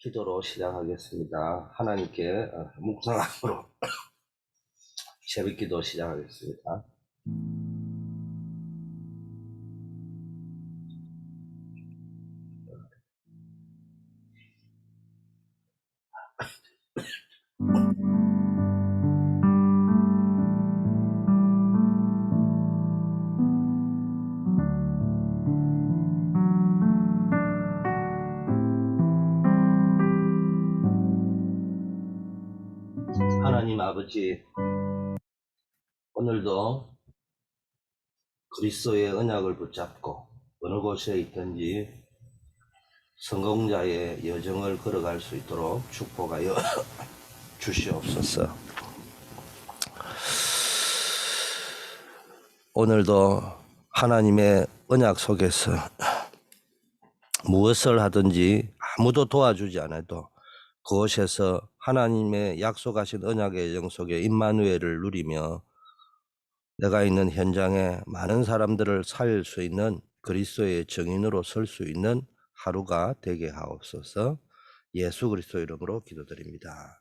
기도로 시작하겠습니다. 하나님께 묵상함으로 새벽기도 시작하겠습니다. 하나님 아버지, 오늘도 그리스도의 언약을 붙잡고 어느 곳에 있든지 성공자의 여정을 걸어갈 수 있도록 축복하여 주시옵소서. 오늘도 하나님의 언약 속에서 무엇을 하든지 아무도 도와주지 않아도 그곳에서 하나님의 약속하신 언약의 여정 속에 임마누엘을 누리며 내가 있는 현장에 많은 사람들을 살릴 수 있는 그리스도의 증인으로 설 수 있는 하루가 되게 하옵소서. 예수 그리스도 이름으로 기도드립니다.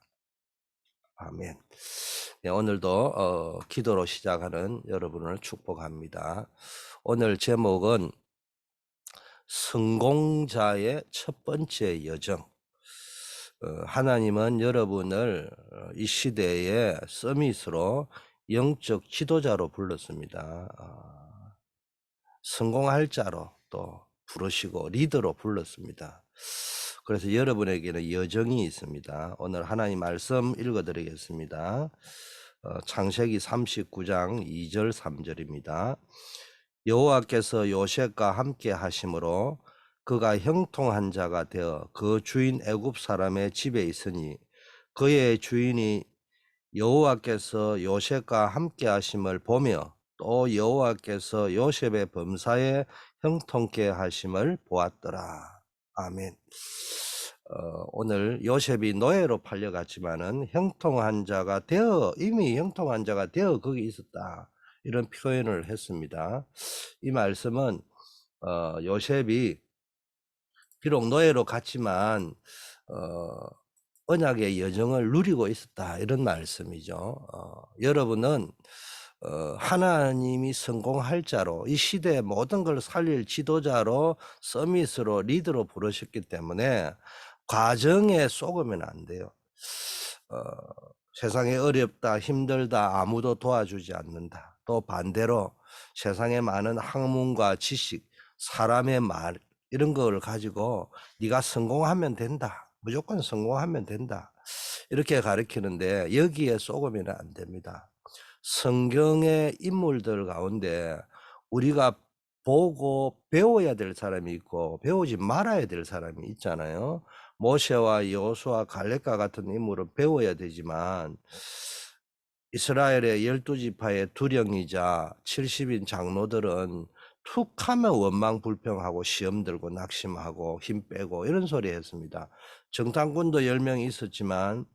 아멘. 네, 오늘도 기도로 시작하는 여러분을 축복합니다. 오늘 제목은 성공자의 첫 번째 여정. 하나님은 여러분을 이 시대의 서밋으로 영적 지도자로 불렀습니다. 성공할 자로 또 부르시고 리더로 불렀습니다. 그래서 여러분에게는 여정이 있습니다. 오늘 하나님 말씀 읽어드리겠습니다. 창세기 39장 2절 3절입니다. 여호와께서 요셉과 함께 하심으로 그가 형통한 자가 되어 그 주인 애굽 사람의 집에 있으니 그의 주인이 여호와께서 요셉과 함께 하심을 보며 또 여호와께서 요셉의 범사에 형통케 하심을 보았더라. 아멘. 오늘 요셉이 노예로 팔려갔지만은 형통한 자가 되어 이미 형통한 자가 되어 거기 있었다. 이런 표현을 했습니다. 이 말씀은 요셉이 비록 노예로 갔지만 언약의 여정을 누리고 있었다. 이런 말씀이죠. 여러분은 하나님이 성공할 자로 이 시대의 모든 걸 살릴 지도자로 서밋으로 리더로 부르셨기 때문에 과정에 속으면 안 돼요. 세상에 어렵다 힘들다 아무도 도와주지 않는다. 또 반대로 세상에 많은 학문과 지식 사람의 말 이런 걸 가지고 네가 성공하면 된다. 무조건 성공하면 된다. 이렇게 가르치는데 여기에 속으면 안 됩니다. 성경의 인물들 가운데 우리가 보고 배워야 될 사람이 있고 배우지 말아야 될 사람이 있잖아요. 모세와 여호수아 갈렙과 같은 인물을 배워야 되지만 이스라엘의 12지파의 두령이자 70인 장로들은 툭 하면 원망불평하고 시험 들고 낙심하고 힘 빼고 이런 소리 했습니다. 정탐꾼도 10명이 있었지만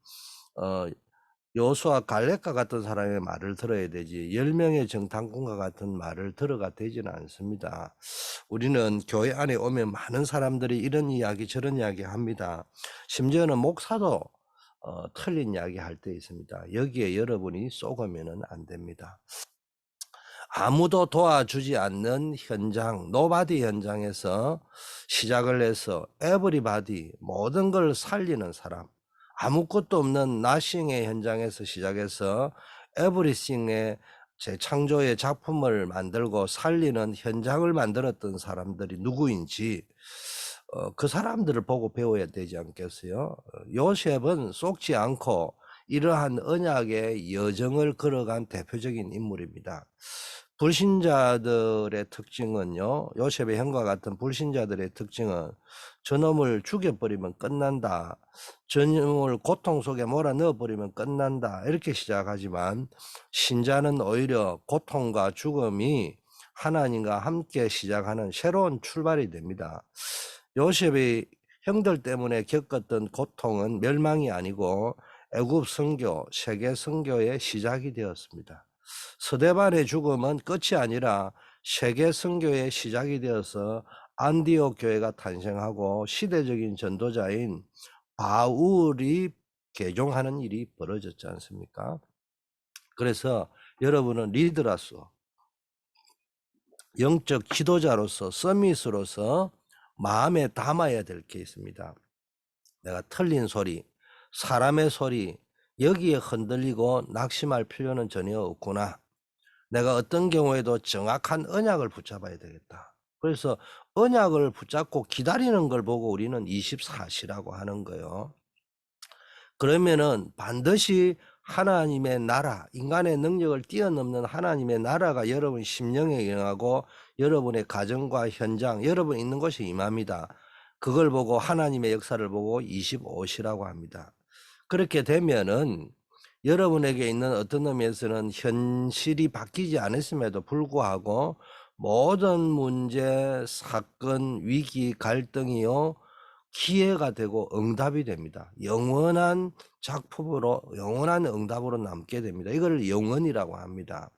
여호수아 갈렙과 같은 사람의 말을 들어야 되지 10명의 정탐꾼과 같은 말을 들어가 되지는 않습니다. 우리는 교회 안에 오면 많은 사람들이 이런 이야기 저런 이야기 합니다. 심지어는 목사도 틀린 이야기 할 때 있습니다. 여기에 여러분이 속으면 안 됩니다. 아무도 도와주지 않는 현장, 노바디 현장에서 시작을 해서 에브리바디 모든 걸 살리는 사람, 아무것도 없는 나싱의 현장에서 시작해서 에브리싱의 재창조의 작품을 만들고 살리는 현장을 만들었던 사람들이 누구인지 그 사람들을 보고 배워야 되지 않겠어요? 요셉은 속지 않고 이러한 언약의 여정을 걸어간 대표적인 인물입니다. 불신자들의 특징은요, 요셉의 형과 같은 불신자들의 특징은 저놈을 죽여버리면 끝난다, 저놈을 고통 속에 몰아넣어버리면 끝난다, 이렇게 시작하지만 신자는 오히려 고통과 죽음이 하나님과 함께 시작하는 새로운 출발이 됩니다. 요셉이 형들 때문에 겪었던 고통은 멸망이 아니고 애굽 선교, 세계 선교의 시작이 되었습니다. 스데반의 죽음은 끝이 아니라 세계 선교의 시작이 되어서 안디옥 교회가 탄생하고 시대적인 전도자인 바울이 개종하는 일이 벌어졌지 않습니까? 그래서 여러분은 리더로서, 영적 지도자로서, 서밋으로서 마음에 담아야 될 게 있습니다. 내가 틀린 소리, 사람의 소리, 여기에 흔들리고 낙심할 필요는 전혀 없구나. 내가 어떤 경우에도 정확한 언약을 붙잡아야 되겠다. 그래서 언약을 붙잡고 기다리는 걸 보고 우리는 24시라고 하는 거예요. 그러면은 반드시 하나님의 나라, 인간의 능력을 뛰어넘는 하나님의 나라가 여러분 심령에 영하고 여러분의 가정과 현장, 여러분 있는 곳에 임합니다. 그걸 보고 하나님의 역사를 보고 25시라고 합니다. 그렇게 되면은 여러분에게 있는 어떤 의미에서는 현실이 바뀌지 않았음에도 불구하고 모든 문제, 사건, 위기, 갈등이요 기회가 되고 응답이 됩니다. 영원한 작품으로, 영원한 응답으로 남게 됩니다. 이걸 영원이라고 합니다.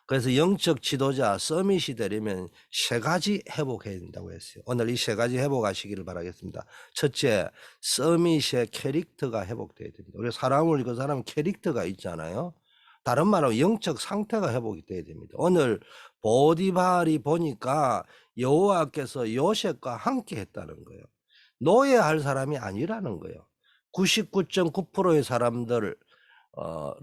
그래서 영적 지도자 서밋이 되려면 세 가지 회복해야 된다고 했어요. 오늘 이 세 가지 회복하시기를 바라겠습니다. 첫째, 서밋의 캐릭터가 회복돼야 됩니다. 우리 사람을 그 사람 캐릭터가 있잖아요. 다른 말로 영적 상태가 회복이 돼야 됩니다. 오늘 보디발이 보니까 여호와께서 요셉과 함께 했다는 거예요. 노예할 사람이 아니라는 거예요. 99.9%의 사람들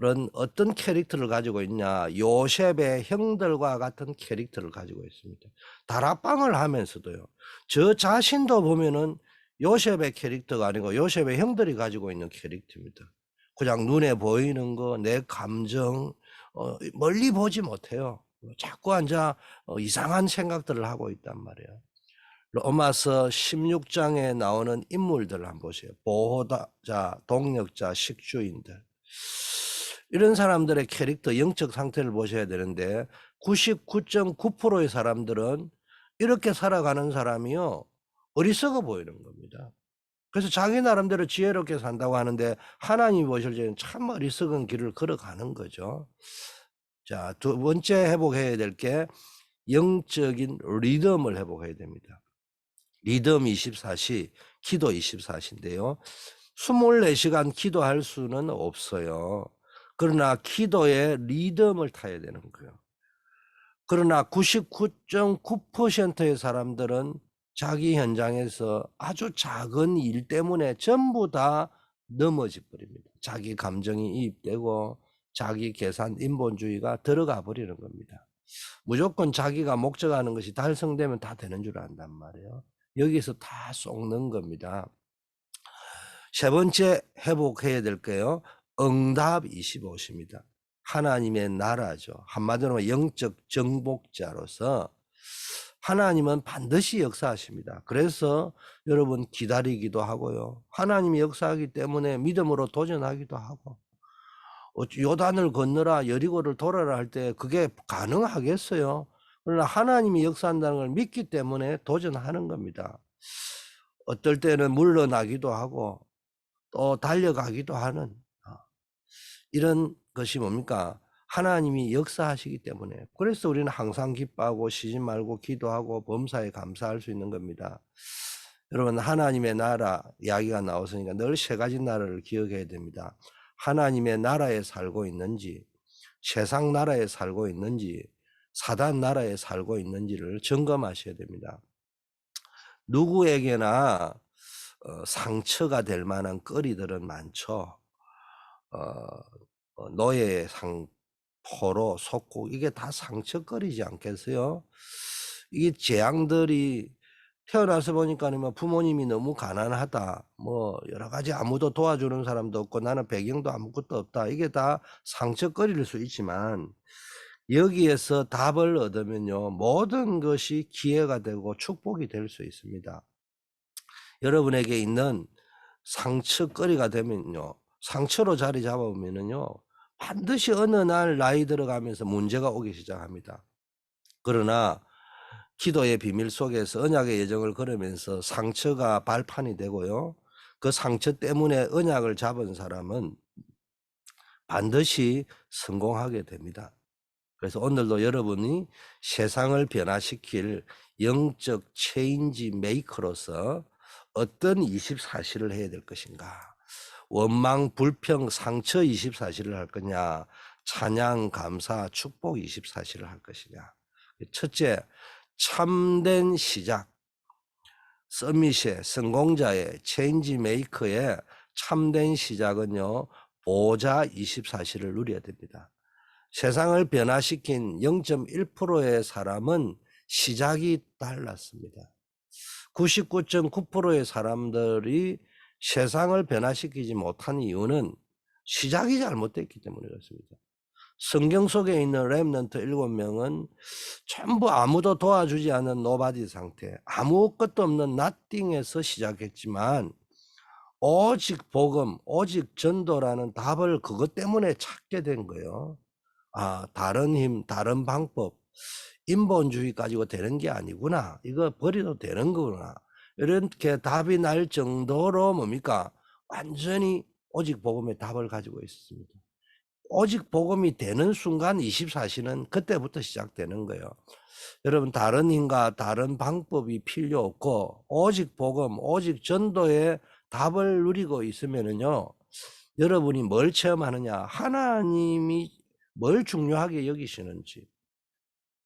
는 어떤 캐릭터를 가지고 있냐? 요셉의 형들과 같은 캐릭터를 가지고 있습니다. 다락방을 하면서도요. 저 자신도 보면은 요셉의 캐릭터가 아니고 요셉의 형들이 가지고 있는 캐릭터입니다. 그냥 눈에 보이는 거, 내 감정, 멀리 보지 못해요. 자꾸 앉아 이상한 생각들을 하고 있단 말이에요. 로마서 16장에 나오는 인물들 한번 보세요. 보호자, 동력자, 식주인들. 이런 사람들의 캐릭터, 영적 상태를 보셔야 되는데 99.9%의 사람들은 이렇게 살아가는 사람이요. 어리석어 보이는 겁니다. 그래서 자기 나름대로 지혜롭게 산다고 하는데 하나님이 보실 때는 참 어리석은 길을 걸어가는 거죠. 자, 두 번째 회복해야 될 게 영적인 리듬을 회복해야 됩니다. 리듬 24시, 기도 24시인데요. 24시간 기도할 수는 없어요. 그러나 기도의 리듬을 타야 되는 거예요. 그러나 99.9%의 사람들은 자기 현장에서 아주 작은 일 때문에 전부 다 넘어져 버립니다. 자기 감정이 이입되고 자기 계산, 인본주의가 들어가 버리는 겁니다. 무조건 자기가 목적하는 것이 달성되면 다 되는 줄 안단 말이에요. 여기서 다 쏙는 겁니다. 세 번째 회복해야 될 거예요. 응답 25시입니다. 하나님의 나라죠. 한마디로 영적 정복자로서 하나님은 반드시 역사하십니다. 그래서 여러분 기다리기도 하고요. 하나님이 역사하기 때문에 믿음으로 도전하기도 하고 요단을 건너라 여리고를 돌아라 할 때 그게 가능하겠어요? 그러나 하나님이 역사한다는 걸 믿기 때문에 도전하는 겁니다. 어떨 때는 물러나기도 하고 또 달려가기도 하는 이런 것이 뭡니까? 하나님이 역사하시기 때문에. 그래서 우리는 항상 기뻐하고 쉬지 말고 기도하고 범사에 감사할 수 있는 겁니다. 여러분 하나님의 나라 이야기가 나왔으니까 늘 세 가지 나라를 기억해야 됩니다. 하나님의 나라에 살고 있는지, 세상 나라에 살고 있는지, 사단 나라에 살고 있는지를 점검하셔야 됩니다. 누구에게나 상처가 될 만한 거리들은 많죠. 노예 포로, 속국 이게 다 상처거리지 않겠어요? 이게 재앙들이 태어나서 보니까 뭐 부모님이 너무 가난하다, 뭐 여러 가지 아무도 도와주는 사람도 없고 나는 배경도 아무것도 없다. 이게 다 상처거리일 수 있지만 여기에서 답을 얻으면요 모든 것이 기회가 되고 축복이 될 수 있습니다. 여러분에게 있는 상처거리가 되면요 상처로 자리 잡아보면요 반드시 어느 날 나이 들어가면서 문제가 오기 시작합니다. 그러나 기도의 비밀 속에서 언약의 여정을 걸으면서 상처가 발판이 되고요. 그 상처 때문에 언약을 잡은 사람은 반드시 성공하게 됩니다. 그래서 오늘도 여러분이 세상을 변화시킬 영적 체인지 메이커로서 어떤 24시를 해야 될 것인가? 원망, 불평, 상처 24시를 할 거냐? 찬양, 감사, 축복 24시를 할 것이냐? 첫째, 참된 시작. 서밋의 성공자의 체인지 메이커의 참된 시작은요, 보좌 24시를 누려야 됩니다. 세상을 변화시킨 0.1%의 사람은 시작이 달랐습니다. 99.9%의 사람들이 세상을 변화시키지 못한 이유는 시작이 잘못됐기 때문에 그렇습니다. 성경 속에 있는 렘넌트 7명은 전부 아무도 도와주지 않은 노바디 상태, 아무것도 없는 nothing에서 시작했지만 오직 복음, 오직 전도라는 답을 그것 때문에 찾게 된 거예요. 아, 다른 힘, 다른 방법, 인본주의 가지고 되는 게 아니구나. 이거 버려도 되는 거구나. 이렇게 답이 날 정도로 뭡니까? 완전히 오직 복음의 답을 가지고 있었습니다. 오직 복음이 되는 순간 24시는 그때부터 시작되는 거예요. 여러분, 다른 힘과 다른 방법이 필요 없고 오직 복음, 오직 전도의 답을 누리고 있으면은요, 여러분이 뭘 체험하느냐? 하나님이 뭘 중요하게 여기시는지,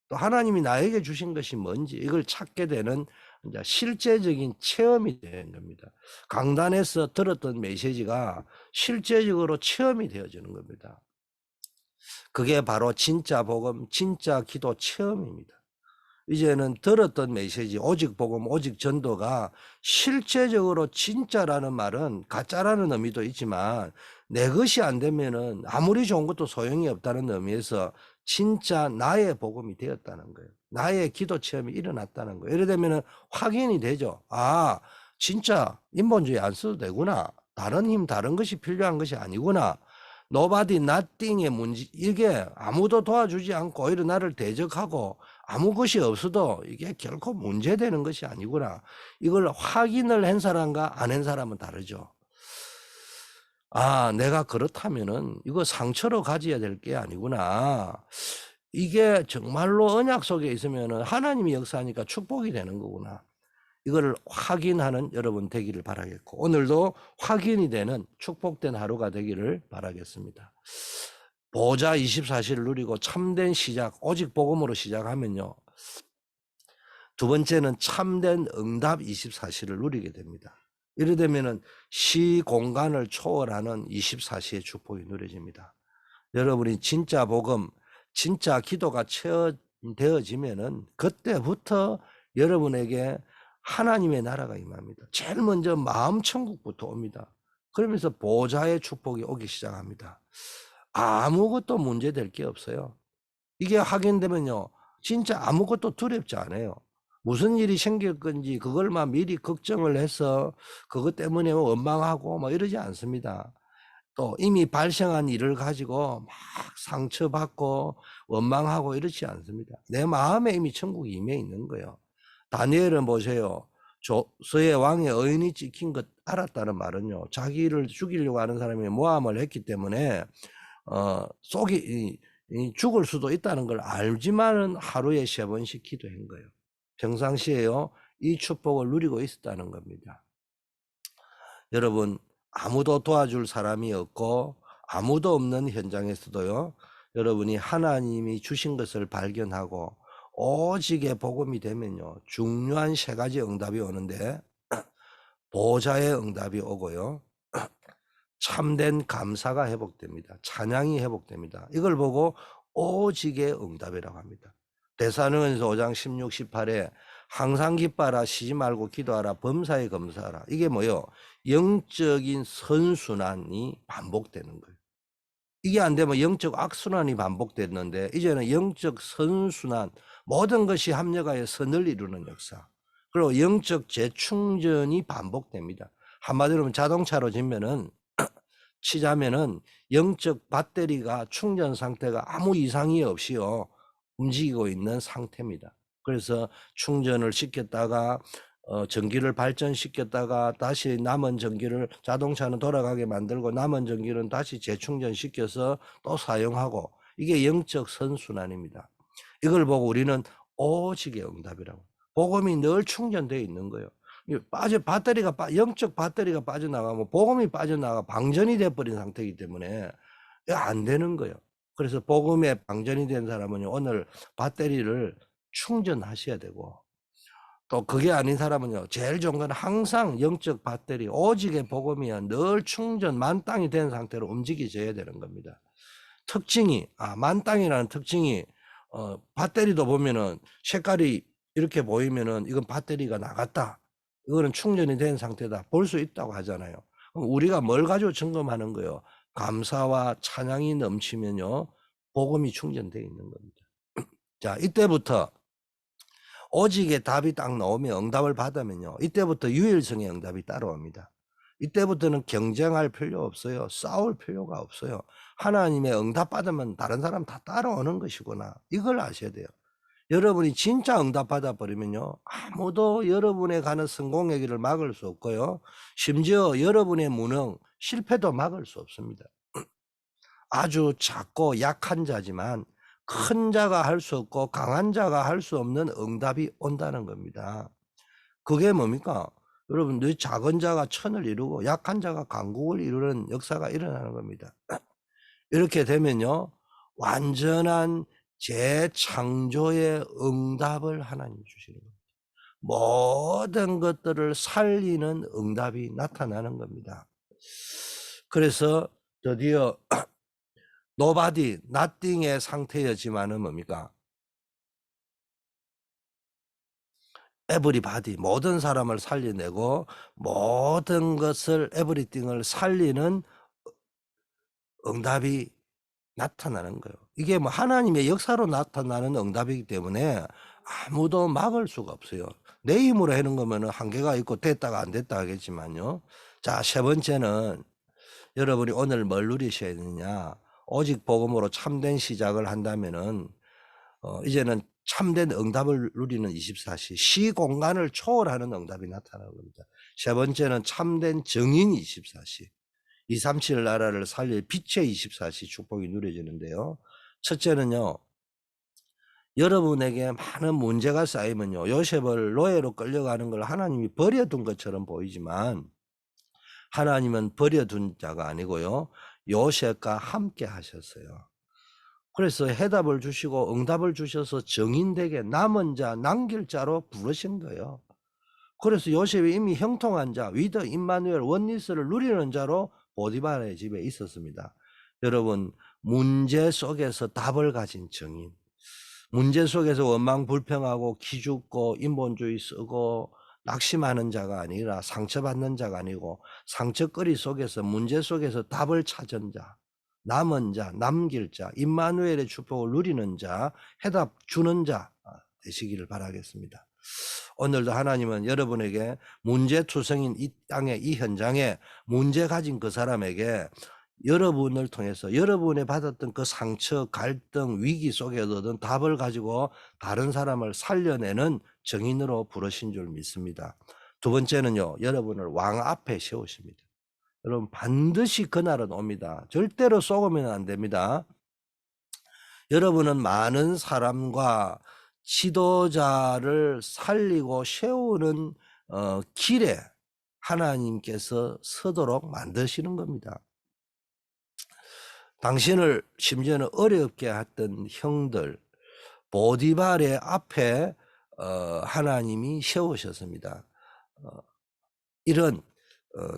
또 하나님이 나에게 주신 것이 뭔지 이걸 찾게 되는 이제 실제적인 체험이 되는 겁니다. 강단에서 들었던 메시지가 실제적으로 체험이 되어지는 겁니다. 그게 바로 진짜 복음, 진짜 기도 체험입니다. 이제는 들었던 메시지, 오직 복음, 오직 전도가 실제적으로 진짜라는 말은 가짜라는 의미도 있지만 내 것이 안 되면은 아무리 좋은 것도 소용이 없다는 의미에서 진짜 나의 복음이 되었다는 거예요. 나의 기도 체험이 일어났다는 거예요. 예를 들면 확인이 되죠. 아, 진짜 인본주의 안 써도 되구나. 다른 힘, 다른 것이 필요한 것이 아니구나. Nobody, nothing의 문제, 이게 아무도 도와주지 않고 오히려 나를 대적하고 아무 것이 없어도 이게 결코 문제되는 것이 아니구나. 이걸 확인을 한 사람과 안 한 사람은 다르죠. 아, 내가 그렇다면은 이거 상처로 가져야 될 게 아니구나. 이게 정말로 언약 속에 있으면은 하나님이 역사하니까 축복이 되는 거구나. 이걸 확인하는 여러분 되기를 바라겠고, 오늘도 확인이 되는 축복된 하루가 되기를 바라겠습니다. 보좌 24시를 누리고 참된 시작, 오직 복음으로 시작하면요, 두 번째는 참된 응답 24시를 누리게 됩니다. 이래 되면은 시 공간을 초월하는 24시의 축복이 누려집니다. 여러분이 진짜 복음, 진짜 기도가 되어지면은 그때부터 여러분에게 하나님의 나라가 임합니다. 제일 먼저 마음 천국부터 옵니다. 그러면서 보좌의 축복이 오기 시작합니다. 아무것도 문제될 게 없어요. 이게 확인되면요, 진짜 아무것도 두렵지 않아요. 무슨 일이 생길 건지 그걸만 미리 걱정을 해서 그것 때문에 원망하고 뭐 이러지 않습니다. 또 이미 발생한 일을 가지고 막 상처받고 원망하고 이렇지 않습니다. 내 마음에 이미 천국이 임해 있는 거예요. 다니엘은 보세요. 조서의 왕의 의인이 찍힌 것 알았다는 말은요, 자기를 죽이려고 하는 사람이 모함을 했기 때문에 속이 죽을 수도 있다는 걸 알지만은 하루에 3번씩 기도한 거예요. 평상시에요, 이 축복을 누리고 있었다는 겁니다. 여러분, 아무도 도와줄 사람이 없고 아무도 없는 현장에서도요, 여러분이 하나님이 주신 것을 발견하고 오직의 복음이 되면요, 중요한 3가지 응답이 오는데, 보좌의 응답이 오고요, 참된 감사가 회복됩니다. 찬양이 회복됩니다. 이걸 보고 오직의 응답이라고 합니다. 데살로니가서 5장 16, 18에 항상 기뻐하라, 쉬지 말고 기도하라, 범사에 검사하라. 이게 뭐요? 영적인 선순환이 반복되는 거예요. 이게 안 되면 영적 악순환이 반복됐는데 이제는 영적 선순환, 모든 것이 합력하여 선을 이루는 역사, 그리고 영적 재충전이 반복됩니다. 한마디로 자동차로 치자면은 영적 배터리가 충전 상태가 아무 이상이 없이요, 움직이고 있는 상태입니다. 그래서 충전을 시켰다가 전기를 발전시켰다가 다시 남은 전기를, 자동차는 돌아가게 만들고 남은 전기는 다시 재충전시켜서 또 사용하고, 이게 영적 선순환입니다. 이걸 보고 우리는 오직의 응답이라고, 복음이 늘 충전되어 있는 거예요. 영적 배터리가 빠져나가면 복음이 빠져나가 방전이 돼 버린 상태이기 때문에 안 되는 거예요. 그래서 복음에 방전이 된 사람은 오늘 배터리를 충전하셔야 되고, 또 그게 아닌 사람은요, 제일 좋은 건 항상 영적 배터리, 오직의 복음이야 늘 충전 만땅이 된 상태로 움직여져야 되는 겁니다. 특징이, 만땅이라는 특징이, 배터리도 보면은 색깔이 이렇게 보이면은 이건 배터리가 나갔다, 이거는 충전이 된 상태다 볼 수 있다고 하잖아요. 그럼 우리가 뭘 가지고 점검하는 거예요? 감사와 찬양이 넘치면요, 복음이 충전되어 있는 겁니다. 자, 이때부터 오직의 답이 딱 나오면, 응답을 받으면요, 이때부터 유일성의 응답이 따라옵니다. 이때부터는 경쟁할 필요 없어요. 싸울 필요가 없어요. 하나님의 응답 받으면 다른 사람 다 따라오는 것이구나, 이걸 아셔야 돼요. 여러분이 진짜 응답 받아 버리면요, 아무도 여러분의 가는 성공의 길을 막을 수 없고요, 심지어 여러분의 무능, 실패도 막을 수 없습니다. 아주 작고 약한 자지만 큰 자가 할 수 없고 강한 자가 할 수 없는 응답이 온다는 겁니다. 그게 뭡니까? 여러분, 늘 작은 자가 천을 이루고 약한 자가 강국을 이루는 역사가 일어나는 겁니다. 이렇게 되면요, 완전한 재창조의 응답을 하나님 주시는 겁니다. 모든 것들을 살리는 응답이 나타나는 겁니다. 그래서 드디어 nobody, nothing의 상태였지만은 뭡니까? everybody, 모든 사람을 살려내고 모든 것을, everything을 살리는 응답이 나타나는 거예요. 이게 뭐 하나님의 역사로 나타나는 응답이기 때문에 아무도 막을 수가 없어요. 내 힘으로 하는 거면은 한계가 있고 됐다가 안 됐다 하겠지만요. 자, 세 번째는 여러분이 오늘 뭘 누리셔야 되느냐? 오직 복음으로 참된 시작을 한다면은 이제는 참된 응답을 누리는 24시, 시공간을 초월하는 응답이 나타나는 겁니다. 세 번째는 참된 정인 24시, 237 나라를 살릴 빛의 24시 축복이 누려지는데요. 첫째는요, 여러분에게 많은 문제가 쌓이면요, 요셉을 노예로 끌려가는 걸 하나님이 버려둔 것처럼 보이지만 하나님은 버려둔 자가 아니고요, 요셉과 함께 하셨어요. 그래서 해답을 주시고 응답을 주셔서 정인되게 남은 자, 남길 자로 부르신 거예요. 그래서 요셉이 이미 형통한 자, 위더 임마누엘 원리스를 누리는 자로 보디발의 집에 있었습니다. 여러분, 문제 속에서 답을 가진 정인, 문제 속에서 원망 불평하고 기죽고 인본주의 쓰고 낙심하는 자가 아니라 상처받는 자가 아니고 상처거리 속에서, 문제 속에서 답을 찾은 자, 남은 자, 남길 자, 임마누엘의 축복을 누리는 자, 해답 주는 자 되시기를 바라겠습니다. 오늘도 하나님은 여러분에게 문제투성인 이 땅의 이 현장에 문제 가진 그 사람에게 여러분을 통해서 여러분이 받았던 그 상처, 갈등, 위기 속에서든 답을 가지고 다른 사람을 살려내는 정인으로 부르신 줄 믿습니다. 두 번째는요, 여러분을 왕 앞에 세우십니다. 여러분, 반드시 그날은 옵니다. 절대로 속으면 안 됩니다. 여러분은 많은 사람과 지도자를 살리고 세우는 길에 하나님께서 서도록 만드시는 겁니다. 당신을 심지어는 어렵게 했던 형들, 보디발의 앞에 하나님이 세우셨습니다. 이런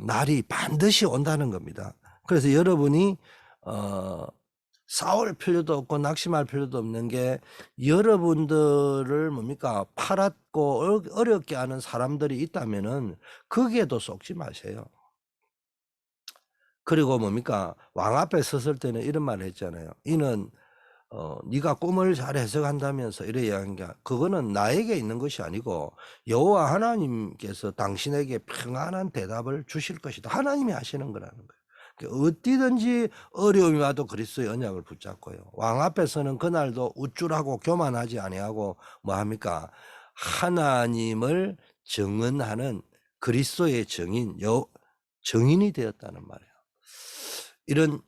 날이 반드시 온다는 겁니다. 그래서 여러분이 싸울 필요도 없고 낙심할 필요도 없는 게, 여러분들을 뭡니까, 팔았고 어렵게 하는 사람들이 있다면은 거기에도 속지 마세요. 그리고 뭡니까, 왕 앞에 섰을 때는 이런 말을 했잖아요. 이는 네가 꿈을 잘 해석한다면서 이래 이야기한 게, 그거는 나에게 있는 것이 아니고 여호와 하나님께서 당신에게 평안한 대답을 주실 것이다, 하나님이 하시는 거라는 거예요. 어디든지 어려움이 와도 그리스도의 언약을 붙잡고요, 왕 앞에서는 그날도 우쭐하고 교만하지 아니하고 뭐합니까, 하나님을 정언하는 그리스도의 정인, 정인이 되었다는 말이에요. 이런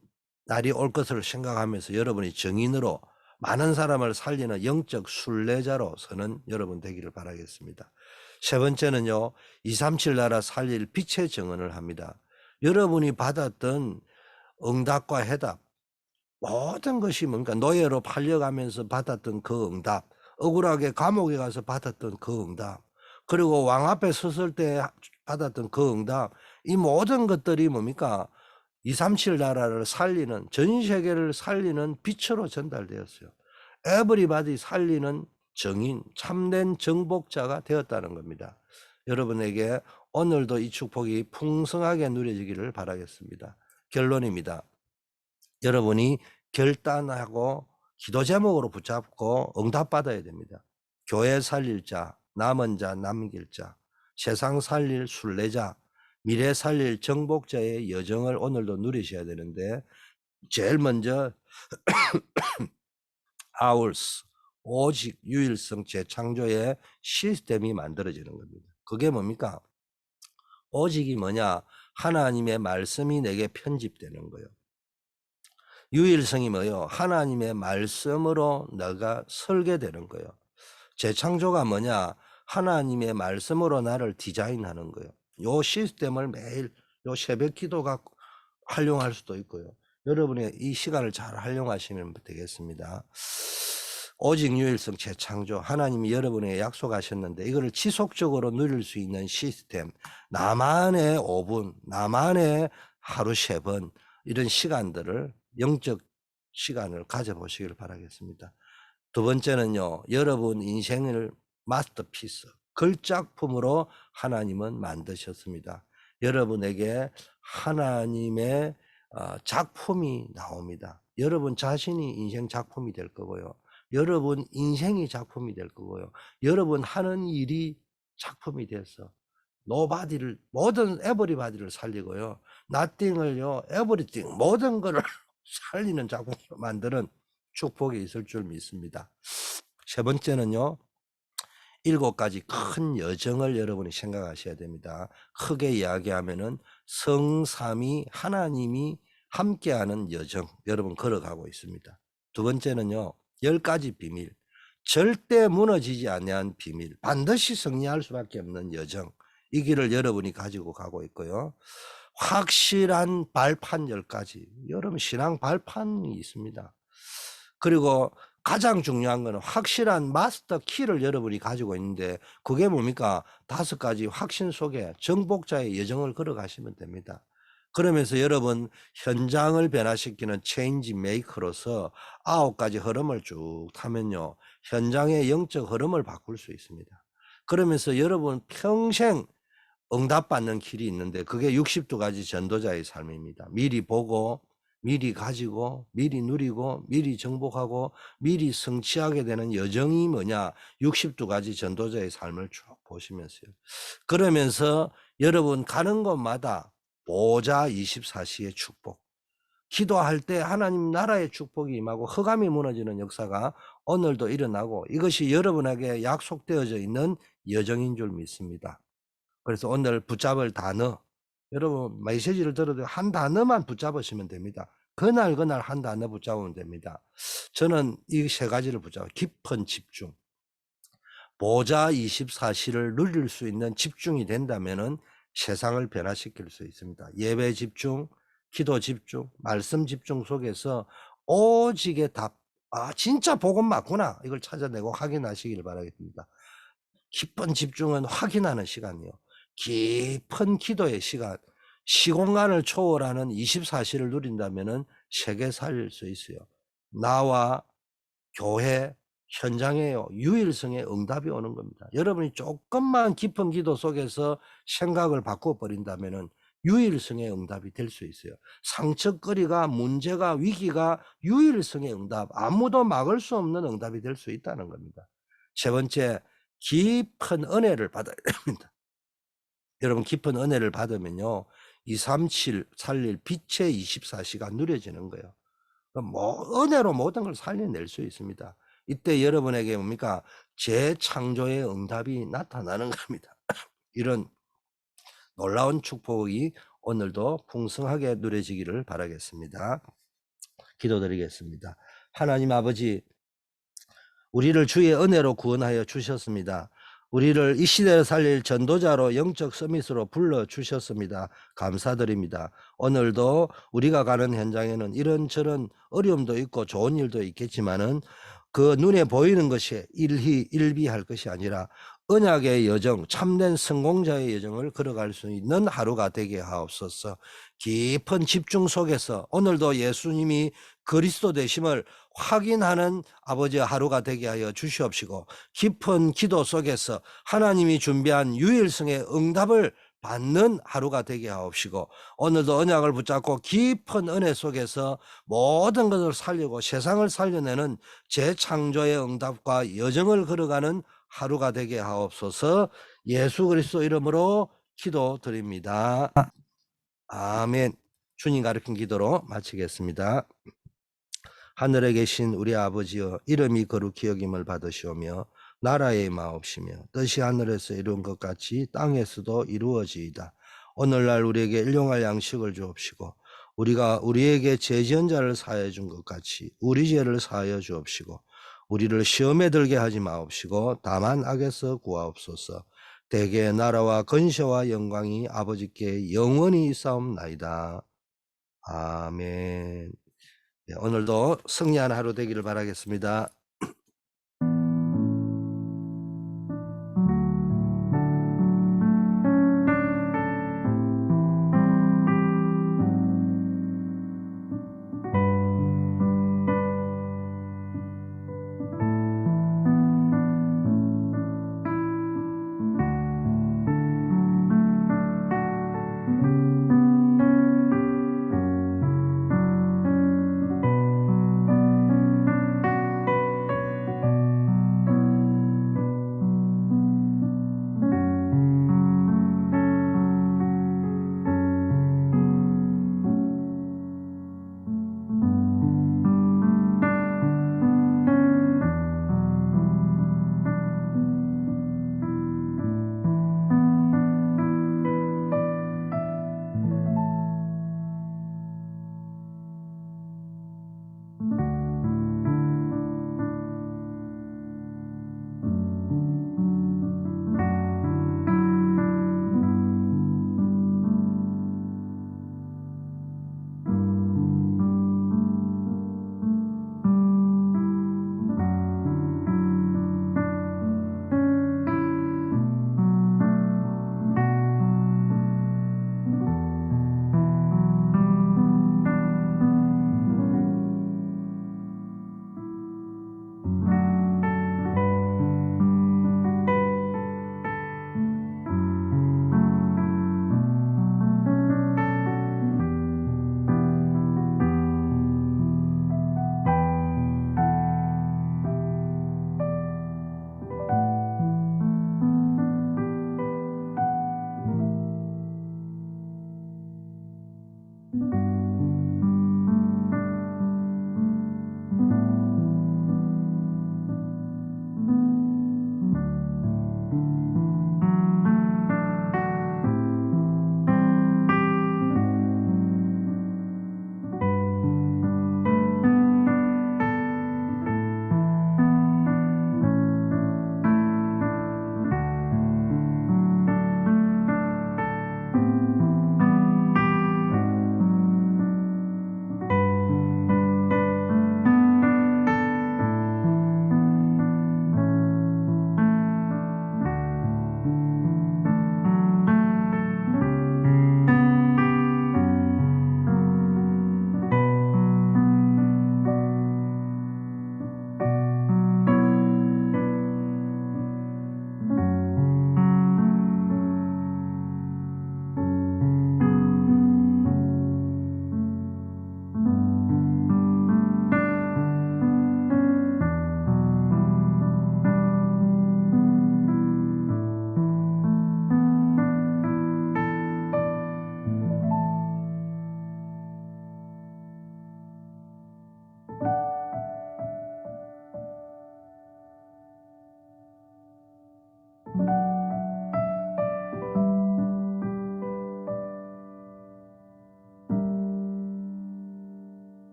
날이 올 것을 생각하면서 여러분이 정인으로 많은 사람을 살리는 영적 순례자로서는 여러분 되기를 바라겠습니다. 세 번째는요, 237 나라 살릴 빛의 증언을 합니다. 여러분이 받았던 응답과 해답, 모든 것이 뭔가 노예로 팔려가면서 받았던 그 응답, 억울하게 감옥에 가서 받았던 그 응답, 그리고 왕 앞에 섰을 때 받았던 그 응답, 이 모든 것들이 뭡니까? 237 나라를 살리는, 전 세계를 살리는 빛으로 전달되었어요. 에브리바디 살리는 정인, 참된 정복자가 되었다는 겁니다. 여러분에게 오늘도 이 축복이 풍성하게 누려지기를 바라겠습니다. 결론입니다. 여러분이 결단하고 기도 제목으로 붙잡고 응답받아야 됩니다. 교회 살릴 자, 남은 자, 남길 자, 세상 살릴 순례자, 미래 살릴 정복자의 여정을 오늘도 누리셔야 되는데, 제일 먼저 ours, 오직 유일성 재창조의 시스템이 만들어지는 겁니다. 그게 뭡니까? 오직이 뭐냐? 하나님의 말씀이 내게 편집되는 거예요. 유일성이 뭐예요? 하나님의 말씀으로 내가 설계되는 거예요. 재창조가 뭐냐? 하나님의 말씀으로 나를 디자인하는 거예요. 요 시스템을 매일 요 새벽 기도가 활용할 수도 있고요. 여러분의 이 시간을 잘 활용하시면 되겠습니다. 오직 유일성 재창조, 하나님이 여러분에게 약속하셨는데 이거를 지속적으로 누릴 수 있는 시스템, 나만의 5분, 나만의 하루 3번 이런 시간들을, 영적 시간을 가져보시기를 바라겠습니다. 두 번째는요, 여러분 인생을 마스터피스, 걸작품으로 하나님은 만드셨습니다. 여러분에게 하나님의 작품이 나옵니다. 여러분 자신이 인생 작품이 될 거고요. 여러분 인생이 작품이 될 거고요. 여러분 하는 일이 작품이 돼서 노바디를, 모든 에버리바디를 살리고요. 나띵을요, 에버리띵, 모든 거를 살리는 작품으로 만드는 축복이 있을 줄 믿습니다. 세 번째는요, 7가지 큰 여정을 여러분이 생각하셔야 됩니다. 크게 이야기하면은 성삼위 하나님이 함께하는 여정, 여러분 걸어가고 있습니다. 두 번째는요, 10가지 비밀, 절대 무너지지 아니한 비밀, 반드시 승리할 수밖에 없는 여정, 이 길을 여러분이 가지고 가고 있고요. 확실한 발판 10가지, 여러분 신앙 발판이 있습니다. 그리고 가장 중요한 거는 확실한 마스터 키를 여러분이 가지고 있는데, 그게 뭡니까? 5가지 확신 속에 정복자의 여정을 걸어가시면 됩니다. 그러면서 여러분 현장을 변화시키는 체인지 메이커로서 9가지 흐름을 쭉 타면요, 현장의 영적 흐름을 바꿀 수 있습니다. 그러면서 여러분 평생 응답받는 길이 있는데, 그게 62가지 전도자의 삶입니다. 미리 보고, 미리 가지고, 미리 누리고, 미리 정복하고, 미리 성취하게 되는 여정이 뭐냐? 62가지 전도자의 삶을 쭉 보시면서요. 그러면서 여러분 가는 곳마다 보좌 24시의 축복, 기도할 때 하나님 나라의 축복이 임하고 흑암이 무너지는 역사가 오늘도 일어나고, 이것이 여러분에게 약속되어져 있는 여정인 줄 믿습니다. 그래서 오늘 붙잡을 단어, 여러분 메시지를 들어도 한 단어만 붙잡으시면 됩니다. 그날 한 단어 붙잡으면 됩니다. 저는 이 3가지를 붙잡아, 깊은 집중, 보좌 24시를 누릴 수 있는 집중이 된다면은 세상을 변화시킬 수 있습니다. 예배 집중, 기도 집중, 말씀 집중 속에서 오직의 답, 진짜 복음 맞구나, 이걸 찾아내고 확인하시길 바라겠습니다. 깊은 집중은 확인하는 시간이요. 깊은 기도의 시간, 시공간을 초월하는 24시를 누린다면은 세계 살릴 수 있어요. 나와 교회 현장에요, 유일성의 응답이 오는 겁니다. 여러분이 조금만 깊은 기도 속에서 생각을 바꿔 버린다면은 유일성의 응답이 될 수 있어요. 상처거리가, 문제가, 위기가 유일성의 응답, 아무도 막을 수 없는 응답이 될 수 있다는 겁니다. 세 번째, 깊은 은혜를 받아야 됩니다. 여러분 깊은 은혜를 받으면요, 237 살릴 빛의 24시가 누려지는 거예요. 은혜로 모든 걸 살려낼 수 있습니다. 이때 여러분에게 뭡니까? 재창조의 응답이 나타나는 겁니다. 이런 놀라운 축복이 오늘도 풍성하게 누려지기를 바라겠습니다. 기도드리겠습니다. 하나님 아버지, 우리를 주의 은혜로 구원하여 주셨습니다. 우리를 이 시대를 살릴 전도자로 영적 서밋으로 불러주셨습니다. 감사드립니다. 오늘도 우리가 가는 현장에는 이런저런 어려움도 있고 좋은 일도 있겠지만은 그 눈에 보이는 것이 일비할 것이 아니라 언약의 여정, 참된 성공자의 여정을 걸어갈 수 있는 하루가 되게 하옵소서. 깊은 집중 속에서 오늘도 예수님이 그리스도 되심을 확인하는 아버지의 하루가 되게 하여 주시옵시고, 깊은 기도 속에서 하나님이 준비한 유일성의 응답을 받는 하루가 되게 하옵시고, 오늘도 언약을 붙잡고 깊은 은혜 속에서 모든 것을 살리고 세상을 살려내는 재창조의 응답과 여정을 걸어가는 하루가 되게 하옵소서. 예수 그리스도 이름으로 기도드립니다. 아멘. 주님 가르친 기도로 마치겠습니다. 하늘에 계신 우리 아버지여, 이름이 거룩히 여김을 받으시오며 나라의 마옵시며 뜻이 하늘에서 이룬 것 같이 땅에서도 이루어지이다. 오늘날 우리에게 일용할 양식을 주옵시고, 우리가 우리에게 죄 지은 자를 사하여 준 것 같이 우리 죄를 사하여 주옵시고, 우리를 시험에 들게 하지 마옵시고 다만 악에서 구하옵소서. 대개 나라와 건세와 영광이 아버지께 영원히 있사옵나이다. 아멘. 네, 오늘도 승리한 하루 되기를 바라겠습니다.